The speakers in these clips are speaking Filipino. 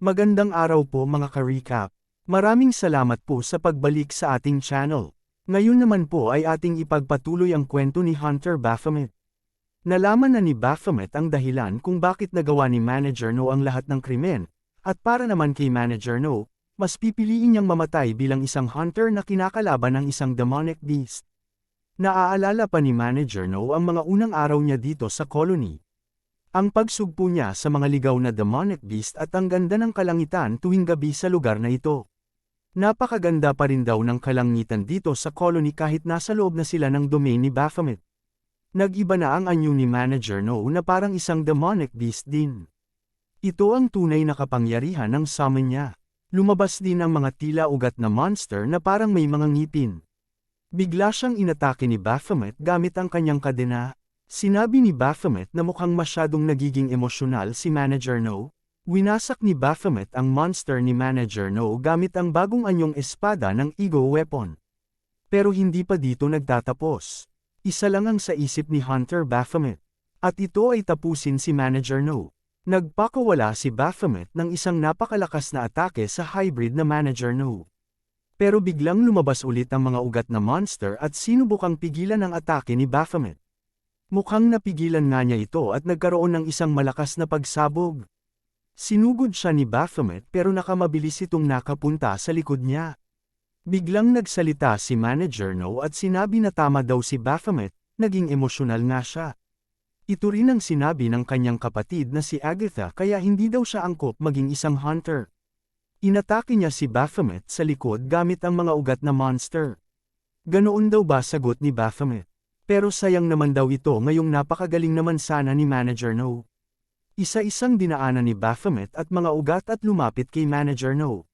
Magandang araw po mga ka-recap. Maraming salamat po sa pagbalik sa ating channel. Ngayon naman po ay ating ipagpatuloy ang kwento ni Hunter Baphomet. Nalaman na ni Baphomet ang dahilan kung bakit nagawa ni Manager No ang lahat ng krimen, at para naman kay Manager No, mas pipiliin niyang mamatay bilang isang hunter na kinakalaban ng isang demonic beast. Naaalala pa ni Manager No ang mga unang araw niya dito sa colony. Ang pagsugpo niya sa mga ligaw na demonic beast at ang ganda ng kalangitan tuwing gabi sa lugar na ito. Napakaganda pa rin daw ng kalangitan dito sa colony kahit nasa loob na sila ng domain ni Baphomet. Nag-iba na ang anyo ni Manager No na parang isang demonic beast din. Ito ang tunay na kapangyarihan ng summon niya. Lumabas din ang mga tila ugat na monster na parang may mga ngipin. Bigla siyang inatake ni Baphomet gamit ang kanyang kadena. Sinabi ni Baphomet na mukhang masyadong nagiging emosyonal si Manager No. Winasak ni Baphomet ang monster ni Manager No gamit ang bagong anyong espada ng ego weapon. Pero hindi pa dito nagtatapos. Isa lang ang sa isip ni Hunter Baphomet. At ito ay tapusin si Manager No. Nagpakawala si Baphomet ng isang napakalakas na atake sa hybrid na Manager No. Pero biglang lumabas ulit ang mga ugat na monster at sinubukang pigilan ang atake ni Baphomet. Mukhang napigilan nga niya ito at nagkaroon ng isang malakas na pagsabog. Sinugod siya ni Baphomet pero nakamabilis itong nakapunta sa likod niya. Biglang nagsalita si Manager No at sinabi na tama daw si Baphomet, naging emosyonal nga siya. Ito rin ang sinabi ng kanyang kapatid na si Agatha kaya hindi daw siya angkop maging isang hunter. Inatake niya si Baphomet sa likod gamit ang mga ugat na monster. Ganoon daw ba sagot ni Baphomet? Pero sayang naman daw ito ngayong napakagaling naman sana ni Manager No. Isa-isang dinaanan ni Baphomet at mga ugat at lumapit kay Manager No.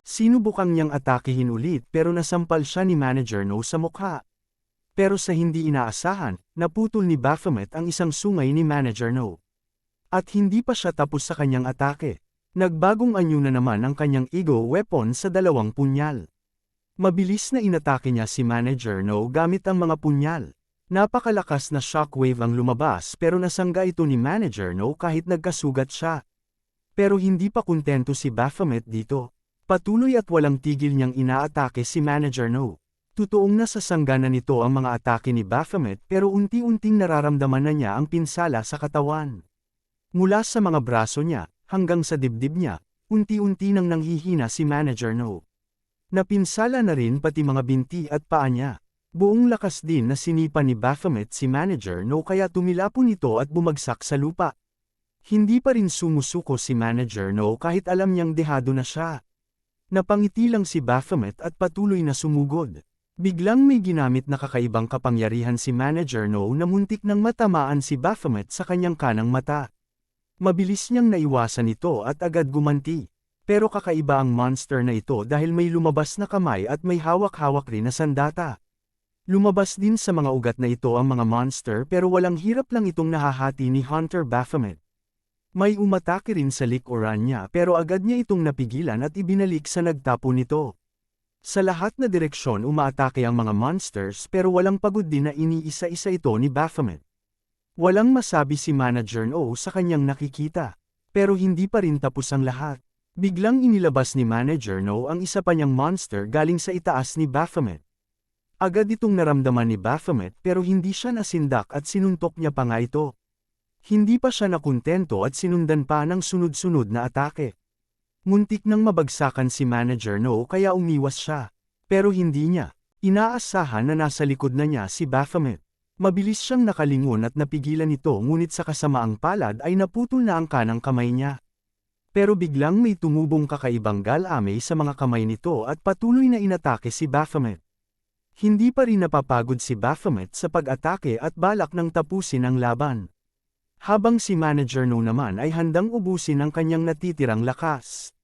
Sinubukang niyang atakihin ulit pero nasampal siya ni Manager No sa mukha. Pero sa hindi inaasahan, naputol ni Baphomet ang isang sungay ni Manager No. At hindi pa siya tapos sa kanyang atake. Nagbagong anyo na naman ang kanyang ego weapon sa dalawang punyal. Mabilis na inatake niya si Manager No gamit ang mga punyal. Napakalakas na shockwave ang lumabas pero nasangga ito ni Manager No kahit nagkasugat siya. Pero hindi pa kontento si Baphomet dito. Patuloy at walang tigil niyang inaatake si Manager No. Totoong nasasangga na nito ang mga atake ni Baphomet pero unti-unting nararamdaman na niya ang pinsala sa katawan. Mula sa mga braso niya, hanggang sa dibdib niya, unti-unti nang nanghihina si Manager No. Napinsala na rin pati mga binti at paa niya. Buong lakas din na sinipa ni Baphomet si Manager No kaya tumilapon ito at bumagsak sa lupa. Hindi pa rin sumusuko si Manager No kahit alam niyang dehado na siya. Napangiti lang si Baphomet at patuloy na sumugod. Biglang may ginamit na kakaibang kapangyarihan si Manager No na muntik nang matamaan si Baphomet sa kanyang kanang mata. Mabilis niyang naiwasan ito at agad gumanti. Pero kakaiba ang monster na ito dahil may lumabas na kamay at may hawak-hawak rin na sandata. Lumabas din sa mga ugat na ito ang mga monster pero walang hirap lang itong nahahati ni Hunter Baphomet. May umatake rin sa likuran niya pero agad niya itong napigilan at ibinalik sa nagtapo nito. Sa lahat na direksyon umaatake ang mga monsters pero walang pagod din na iniisa-isa ito ni Baphomet. Walang masabi si Manager No sa kanyang nakikita. Pero hindi pa rin tapos ang lahat. Biglang inilabas ni Manager No ang isa pa niyang monster galing sa itaas ni Baphomet. Agad itong naramdaman ni Baphomet pero hindi siya nasindak at sinuntok niya pa nga ito. Hindi pa siya nakontento at sinundan pa ng sunod-sunod na atake. Muntik nang mabagsakan si Manager No kaya umiwas siya. Pero hindi niya inaasahan na nasa likod na niya si Baphomet. Mabilis siyang nakalingon at napigilan ito ngunit sa kasamaang palad ay naputol na ang kanang kamay niya. Pero biglang may tumubong kakaibang galame sa mga kamay nito at patuloy na inatake si Baphomet. Hindi pa rin napapagod si Baphomet sa pag-atake at balak ng tapusin ang laban. Habang si Manager No naman ay handang ubusin ang kanyang natitirang lakas.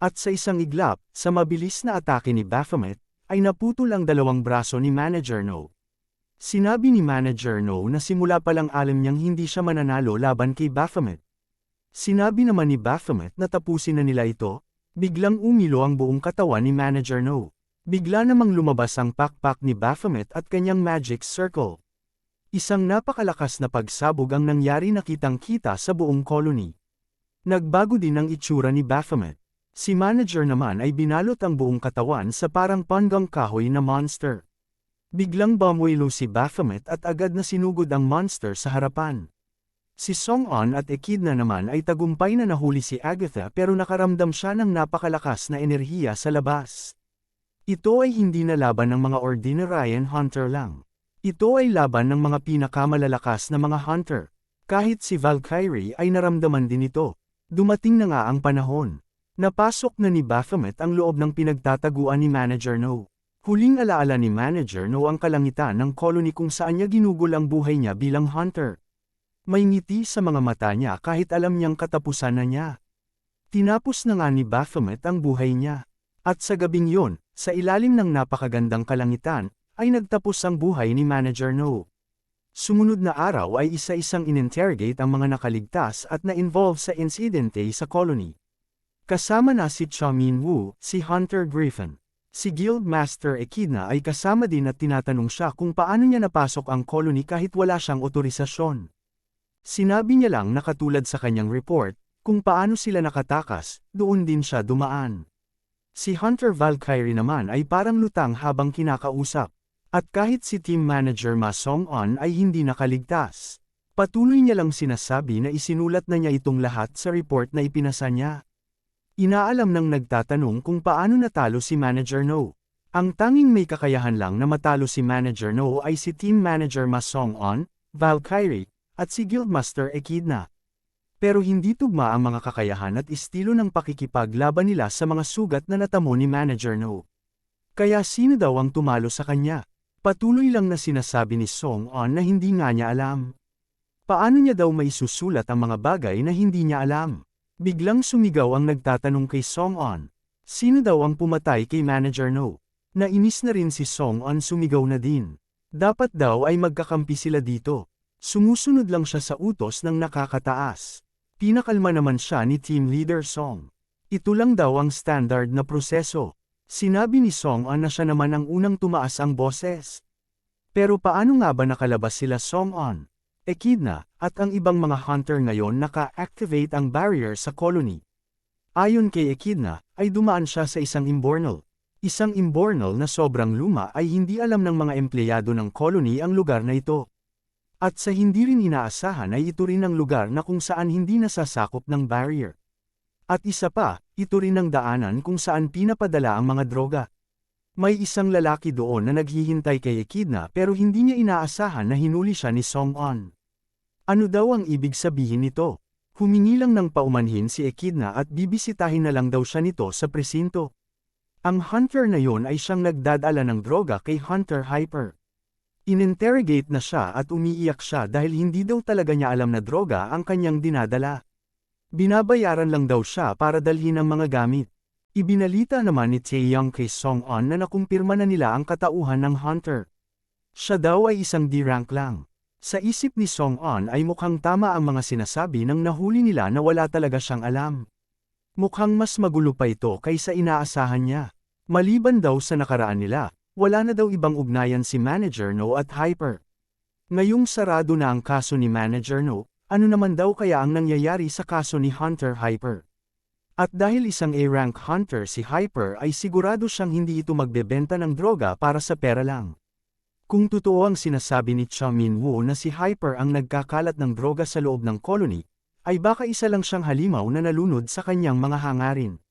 At sa isang iglap, sa mabilis na atake ni Baphomet, ay naputol ang dalawang braso ni Manager No. Sinabi ni Manager No na simula pa lang alam niyang hindi siya mananalo laban kay Baphomet. Sinabi naman ni Baphomet na tapusin na nila ito, biglang umilo ang buong katawan ni Manager No. Bigla namang lumabas ang pakpak ni Baphomet at kanyang magic circle. Isang napakalakas na pagsabog ang nangyari na kitang-kita sa buong colony. Nagbago din ang itsura ni Baphomet. Si Manager naman ay binalot ang buong katawan sa parang panggang kahoy na monster. Biglang bumuelo si Baphomet at agad na sinugod ang monster sa harapan. Si Song-on at Echidna naman ay tagumpay na nahuli si Agatha pero nakaramdam siya ng napakalakas na enerhiya sa labas. Ito ay hindi na laban ng mga ordinaryan hunter lang. Ito ay laban ng mga pinakamalalakas na mga hunter. Kahit si Valkyrie ay naramdaman din ito. Dumating na nga ang panahon. Napasok na ni Baphomet ang loob ng pinagtataguan ni Manager No. Huling alaala ni Manager No ang kalangitan ng colony kung saan niya ginugol ang buhay niya bilang hunter. May ngiti sa mga mata niya kahit alam niyang katapusan na niya. Tinapos na nga ni Baphomet ang buhay niya. At sa gabing yon, sa ilalim ng napakagandang kalangitan, ay nagtapos ang buhay ni Manager No. Sumunod na araw ay isa-isang ininterrogate ang mga nakaligtas at na-involve sa insidente sa colony. Kasama na si Cha Min-woo, si Hunter Griffin. Si Guildmaster Echidna ay kasama din at tinatanong siya kung paano niya napasok ang colony kahit wala siyang otorisasyon. Sinabi niya lang na katulad sa kanyang report, kung paano sila nakatakas, doon din siya dumaan. Si Hunter Valkyrie naman ay parang lutang habang kinakausap. At kahit si Team Manager Ma Song-on ay hindi nakaligtas. Patuloy niya lang sinasabi na isinulat na niya itong lahat sa report na ipinasa niya. Inaalam ng nagtatanong kung paano natalo si Manager No. Ang tanging may kakayahan lang na matalo si Manager No ay si Team Manager Ma Song-on, Valkyrie, at si Guildmaster Echidna. Pero hindi tugma ang mga kakayahan at estilo ng pakikipaglaban nila sa mga sugat na natamo ni Manager No. Kaya sino daw ang tumalo sa kanya? Patuloy lang na sinasabi ni Song-on na hindi nga niya alam. Paano niya daw maisusulat ang mga bagay na hindi niya alam? Biglang sumigaw ang nagtatanong kay Song-on. Sino daw ang pumatay kay Manager No? Nainis na rin si Song-on, sumigaw na din. Dapat daw ay magkakampi sila dito. Sumusunod lang siya sa utos ng nakakataas. Pinakalma naman siya ni Team Leader Song. Ito lang daw ang standard na proseso. Sinabi ni Song-on na siya naman ang unang tumaas ang boses. Pero paano nga ba nakalabas sila Song-on, Echidna, at ang ibang mga hunter ngayon naka-activate ang barrier sa colony? Ayon kay Echidna, ay dumaan siya sa isang imbornal. Isang imbornal na sobrang luma ay hindi alam ng mga empleyado ng colony ang lugar na ito. At sa hindi rin inaasahan ay ito rin ang lugar na kung saan hindi nasasakop ng barrier. At isa pa, ito rin ang daanan kung saan pinapadala ang mga droga. May isang lalaki doon na naghihintay kay Echidna pero hindi niya inaasahan na hinuli siya ni Song-on. Ano daw ang ibig sabihin nito? Humingi lang ng paumanhin si Echidna at bibisitahin na lang daw siya nito sa presinto. Ang hunter na yon ay siyang nagdadala ng droga kay Hunter Hyper. Ininterrogate na siya at umiiyak siya dahil hindi daw talaga niya alam na droga ang kanyang dinadala. Binabayaran lang daw siya para dalhin ang mga gamit. Ibinalita naman ni Taeyong kay Song-on na nakumpirma na nila ang katauhan ng hunter. Siya daw ay isang D-rank lang. Sa isip ni Song-on ay mukhang tama ang mga sinasabi ng nahuli nila na wala talaga siyang alam. Mukhang mas magulo pa ito kaysa inaasahan niya. Maliban daw sa nakaraan nila, wala na daw ibang ugnayan si Manager No at Hyper. Ngayong sarado na ang kaso ni Manager No, ano naman daw kaya ang nangyayari sa kaso ni Hunter Hyper? At dahil isang A-rank hunter si Hyper ay sigurado siyang hindi ito magbebenta ng droga para sa pera lang. Kung totoo ang sinasabi ni Cha Min-woo na si Hyper ang nagkakalat ng droga sa loob ng colony, ay baka isa lang siyang halimaw na nalunod sa kanyang mga hangarin.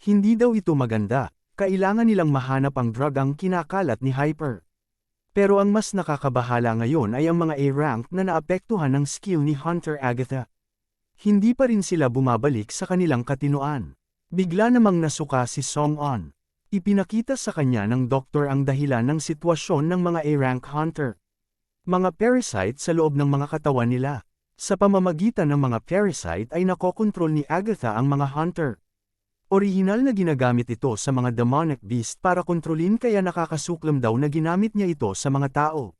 Hindi daw ito maganda, kailangan nilang mahanap ang drug ang kinakalat ni Hyper. Pero ang mas nakakabahala ngayon ay ang mga A-rank na naapektuhan ng skill ni Hunter Agatha. Hindi pa rin sila bumabalik sa kanilang katinoan. Bigla namang nasuka si Song-on. Ipinakita sa kanya ng doktor ang dahilan ng sitwasyon ng mga A-rank hunter. Mga parasite sa loob ng mga katawan nila. Sa pamamagitan ng mga parasite ay nakokontrol ni Agatha ang mga hunter. Orihinal na ginagamit ito sa mga demonic beast para kontrolin kaya nakakasuklam daw na ginamit niya ito sa mga tao.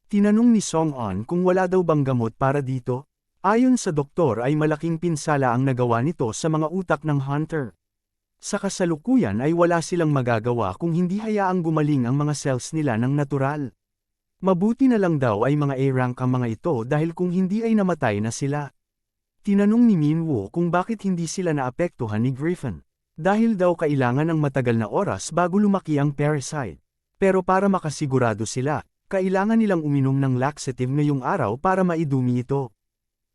Tinanong ni Song-on kung wala daw bang gamot para dito. Ayon sa doktor ay malaking pinsala ang nagawa nito sa mga utak ng hunter. Sa kasalukuyan ay wala silang magagawa kung hindi hayaang gumaling ang mga cells nila ng natural. Mabuti na lang daw ay mga A-rank ang mga ito dahil kung hindi ay namatay na sila. Tinanong ni Minwoo kung bakit hindi sila naapektuhan ni Griffin. Dahil daw kailangan ng matagal na oras bago lumaki ang parasite. Pero para makasigurado sila, kailangan nilang uminom ng laxative ngayong araw para maidumi ito.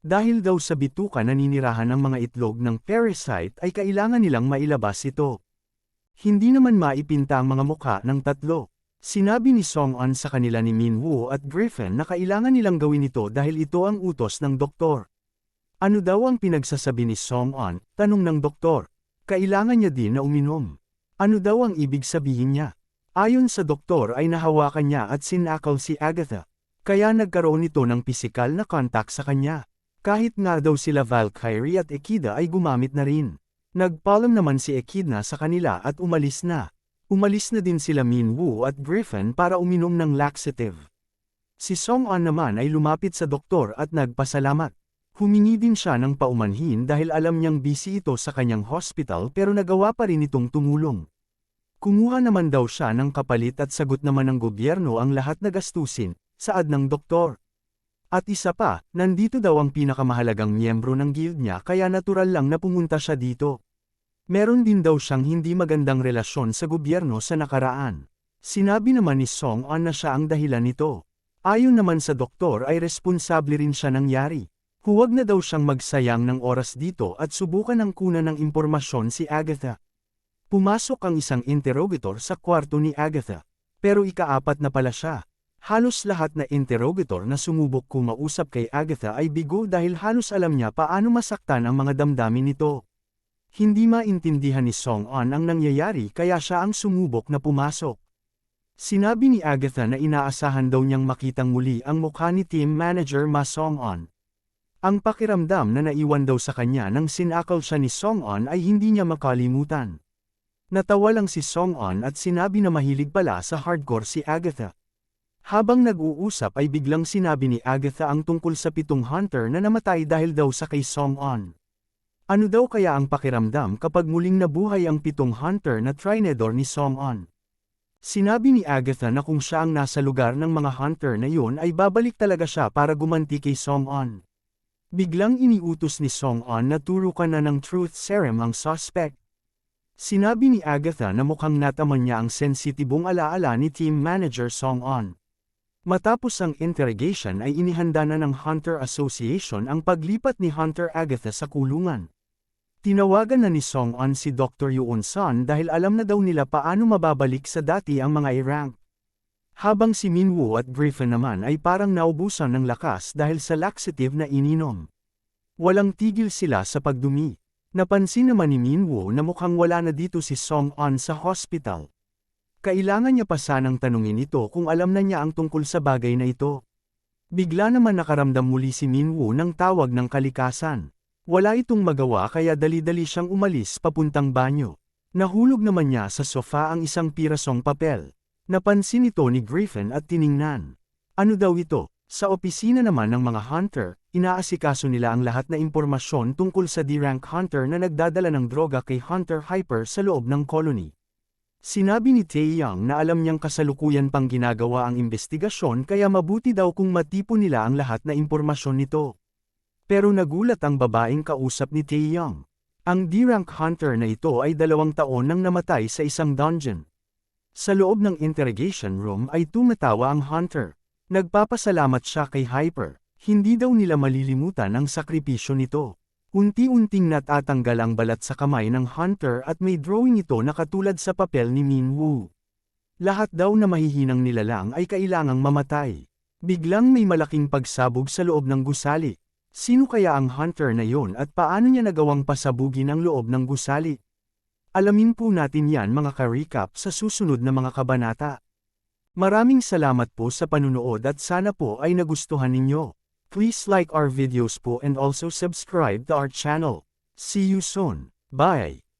Dahil daw sa bituka naninirahan ang mga itlog ng parasite ay kailangan nilang mailabas ito. Hindi naman maipinta ang mga mukha ng tatlo. Sinabi ni Song-an sa kanila ni Minwoo at Griffin na kailangan nilang gawin ito dahil ito ang utos ng doktor. Ano daw ang pinagsasabi ni Song-an? Tanong ng doktor. Kailangan niya din na uminom. Ano daw ang ibig sabihin niya? Ayon sa doktor ay nahawakan niya at sinakal si Agatha. Kaya nagkaroon ito ng pisikal na contact sa kanya. Kahit nga daw sila Valkyrie at Ekida ay gumamit na rin. Nagpaalam naman si Ekida sa kanila at umalis na. Umalis na din sila Minwoo at Griffin para uminom ng laxative. Si Song-an naman ay lumapit sa doktor at nagpasalamat. Humingi din siya ng paumanhin dahil alam niyang busy ito sa kanyang hospital pero nagawa pa rin itong tumulong. Kumuha naman daw siya ng kapalit at sagot naman ng gobyerno ang lahat na gastusin, saad ng doktor. At isa pa, nandito daw ang pinakamahalagang miyembro ng guild niya kaya natural lang na pumunta siya dito. Meron din daw siyang hindi magandang relasyon sa gobyerno sa nakaraan. Sinabi naman ni Song-an na siya ang dahilan nito. Ayon naman sa doktor ay responsable rin siya nangyari. Huwag na daw siyang magsayang ng oras dito at subukan ng kunan ng impormasyon si Agatha. Pumasok ang isang interrogator sa kwarto ni Agatha. Pero ikaapat na pala siya. Halos lahat na interrogator na sumubok kumausap kay Agatha ay bigo dahil halos alam niya paano masaktan ang mga damdamin nito. Hindi maintindihan ni Song-an ang nangyayari kaya siya ang sumubok na pumasok. Sinabi ni Agatha na inaasahan daw niyang makitang muli ang mukha ni team manager Ma Song-an. Ang pakiramdam na naiwan daw sa kanya nang sinakal siya ni Song-an ay hindi niya makalimutan. Natawa lang si Song-an at sinabi na mahilig pala sa hardcore si Agatha. Habang nag-uusap ay biglang sinabi ni Agatha ang tungkol sa 7 hunter na namatay dahil daw sa kay Song-an. Ano daw kaya ang pakiramdam kapag muling nabuhay ang 7 hunter na trinedor ni Song-an? Sinabi ni Agatha na kung siya ang nasa lugar ng mga hunter na yun ay babalik talaga siya para gumanti kay Song-an. Biglang iniutos ni Song-an na turukan na ng truth serum ang suspect. Sinabi ni Agatha na mukhang nataman niya ang sensitibong alaala ni team manager Song-an. Matapos ang interrogation ay inihanda na ng Hunter Association ang paglipat ni Hunter Agatha sa kulungan. Tinawagan na ni Song-an si Dr. Yoon-san dahil alam na daw nila paano mababalik sa dati ang mga i-rank. Habang si Minwoo at Griffin naman ay parang naubusan ng lakas dahil sa laxative na ininom. Walang tigil sila sa pagdumi. Napansin naman ni Minwoo na mukhang wala na dito si Song-an sa hospital. Kailangan niya pa sanang tanungin ito kung alam na niya ang tungkol sa bagay na ito. Bigla naman nakaramdam muli si Minwoo ng tawag ng kalikasan. Wala itong magawa kaya dali-dali siyang umalis papuntang banyo. Nahulog naman niya sa sofa ang isang pirasong papel. Napansin ito ni Griffin at tiningnan. Ano daw ito? Sa opisina naman ng mga hunter, inaasikaso nila ang lahat na impormasyon tungkol sa D-rank hunter na nagdadala ng droga kay Hunter Hyper sa loob ng colony. Sinabi ni Taeyang na alam niyang kasalukuyan pang ginagawa ang investigasyon kaya mabuti daw kung matipon nila ang lahat na impormasyon nito. Pero nagulat ang babaeng kausap ni Taeyang. Ang D-rank hunter na ito ay 2 taon nang namatay sa isang dungeon. Sa loob ng interrogation room ay tumatawa ang hunter. Nagpapasalamat siya kay Hyper. Hindi daw nila malilimutan ang sakripisyo nito. Unti-unting natatanggal ang balat sa kamay ng hunter at may drawing ito na katulad sa papel ni Minwoo. Lahat daw na mahihinang nilalang ay kailangang mamatay. Biglang may malaking pagsabog sa loob ng gusali. Sino kaya ang hunter na yon at paano niya nagawang pasabugin ang loob ng gusali? Alamin po natin yan mga ka-recap sa susunod na mga kabanata. Maraming salamat po sa panunood at sana po ay nagustuhan ninyo. Please like our videos po and also subscribe to our channel. See you soon. Bye!